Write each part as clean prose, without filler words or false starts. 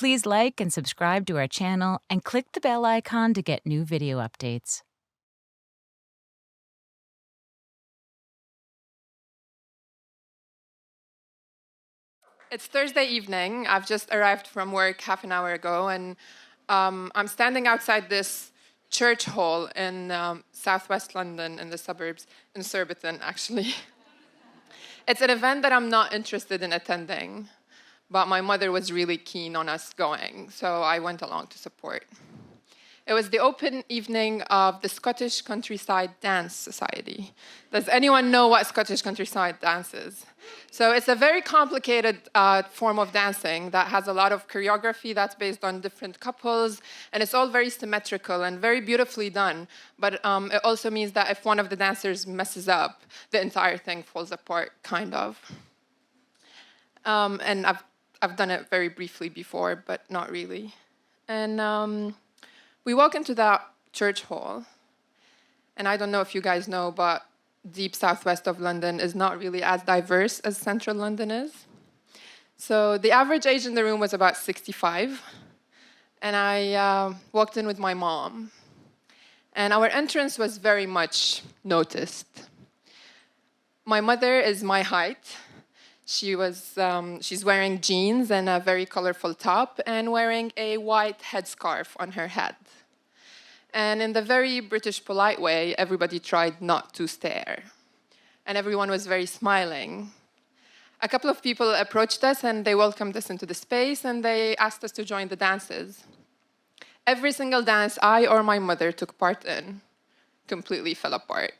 Please like and subscribe to our channel and click the bell icon to get new video updates. It's Thursday evening. I've just arrived from work half an hour ago, and I'm standing outside this church hall in southwest London in the suburbs, in Surbiton, actually. It's an event that I'm not interested in attending, but my mother was really keen on us going, so I went along to support. It was the open evening of the Scottish Countryside Dance Society. Does anyone know what Scottish Countryside Dance is? So it's a very complicated form of dancing that has a lot of choreography that's based on different couples, and it's all very symmetrical and very beautifully done. But it also means that if one of the dancers messes up, the entire thing falls apart, kind of. And I've done it very briefly before, but not really. And we walk into that church hall, and I don't know if you guys know, but deep southwest of London is not really as diverse as central London is. So the average age in the room was about 65, and I walked in with my mom. And our entrance was very much noticed. My mother is my height. She's wearing jeans and a very colorful top and wearing a white headscarf on her head. And in the very British polite way, everybody tried not to stare. And everyone was very smiling. A couple of people approached us and they welcomed us into the space and they asked us to join the dances. Every single dance I or my mother took part in completely fell apart.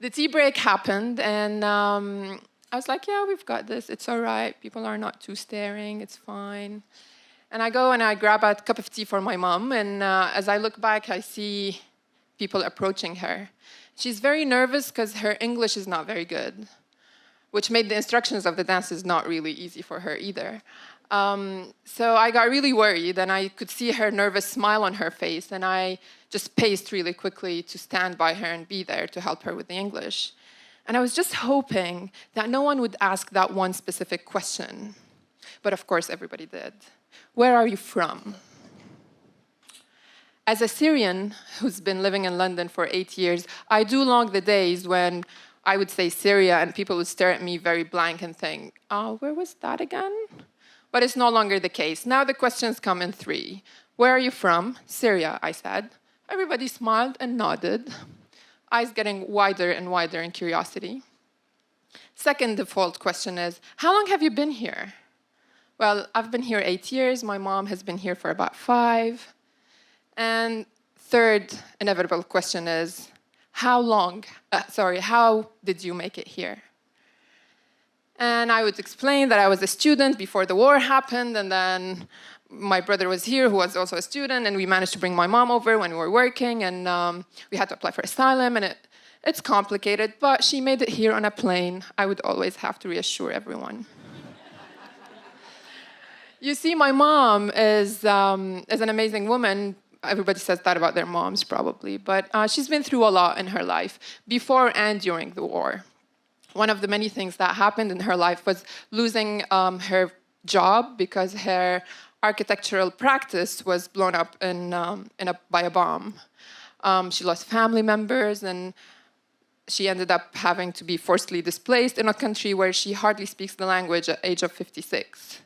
The tea break happened, and I was like, yeah, we've got this. It's all right. People are not too staring. It's fine. And I go and I grab a cup of tea for my mom, and as I look back, I see people approaching her. She's very nervous because her English is not very good, which made the instructions of the dances not really easy for her either. So I got really worried, and I could see her nervous smile on her face, and I just paced really quickly to stand by her and be there to help her with the English. And I was just hoping that no one would ask that one specific question. But of course, everybody did. Where are you from? As a Syrian who's been living in London for 8 years, I do long the days when I would say Syria and people would stare at me very blank and think, oh, where was that again? But it's no longer the case. Now the questions come in three. Where are you from? Syria, I said. Everybody smiled and nodded, eyes getting wider and wider in curiosity. Second default question is, how long have you been here? Well, I've been here 8 years. My mom has been here for about 5. And third inevitable question is, how did you make it here? And I would explain that I was a student before the war happened, and then my brother was here, who was also a student, and we managed to bring my mom over when we were working, and we had to apply for asylum, and it's complicated, but she made it here on a plane. I would always have to reassure everyone. You see, my mom is an amazing woman. Everybody says that about their moms, probably, but she's been through a lot in her life, before and during the war. One of the many things that happened in her life was losing her job because her architectural practice was blown up by a bomb. She lost family members, and she ended up having to be forcibly displaced in a country where she hardly speaks the language at the age of 56.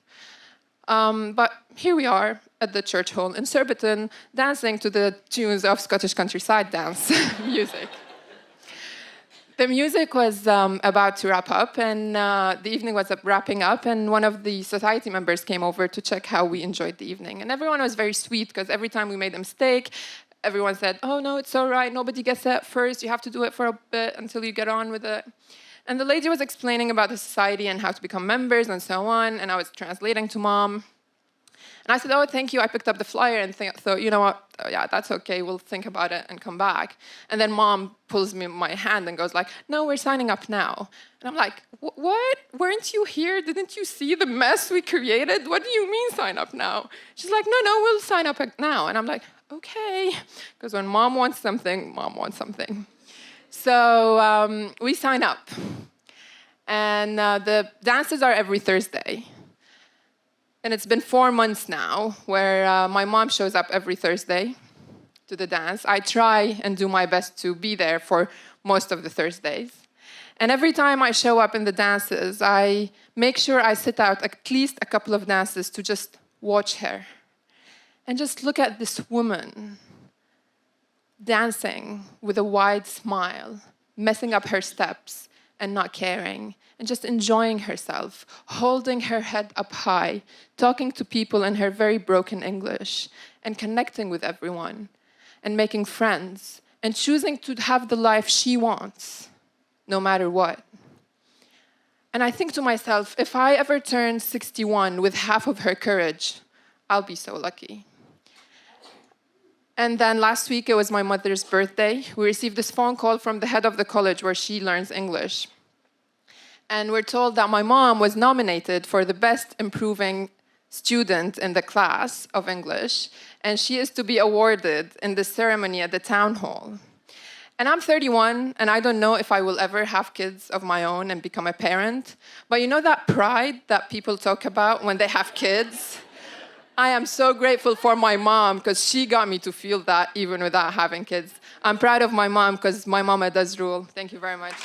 But here we are at the church hall in Surbiton, dancing to the tunes of Scottish countryside dance music. The music was about to wrap up, and the evening was wrapping up, and one of the society members came over to check how we enjoyed the evening. And everyone was very sweet, because every time we made a mistake, everyone said, oh, no, it's all right, nobody gets that first, you have to do it for a bit until you get on with it. And the lady was explaining about the society and how to become members and so on, and I was translating to Mom. And I said, oh, thank you. I picked up the flyer and thought, you know what? Oh, yeah, that's okay. We'll think about it and come back. And then Mom pulls me my hand and goes like, no, we're signing up now. And I'm like, what? Weren't you here? Didn't you see the mess we created? What do you mean sign up now? She's like, no, we'll sign up now. And I'm like, okay. Because when Mom wants something, Mom wants something. So we sign up. And the dances are every Thursday. And it's been 4 months now where my mom shows up every Thursday to the dance. I try and do my best to be there for most of the Thursdays. And every time I show up in the dances, I make sure I sit out at least a couple of dances to just watch her. And just look at this woman dancing with a wide smile, messing up her steps and not caring, and just enjoying herself, holding her head up high, talking to people in her very broken English, and connecting with everyone, and making friends, and choosing to have the life she wants, no matter what. And I think to myself, if I ever turn 61 with half of her courage, I'll be so lucky. And then last week, it was my mother's birthday. We received this phone call from the head of the college where she learns English. And we're told that my mom was nominated for the best improving student in the class of English, and she is to be awarded in the ceremony at the town hall. And I'm 31, and I don't know if I will ever have kids of my own and become a parent. But you know that pride that people talk about when they have kids? I am so grateful for my mom because she got me to feel that even without having kids. I'm proud of my mom because my mama does rule. Thank you very much.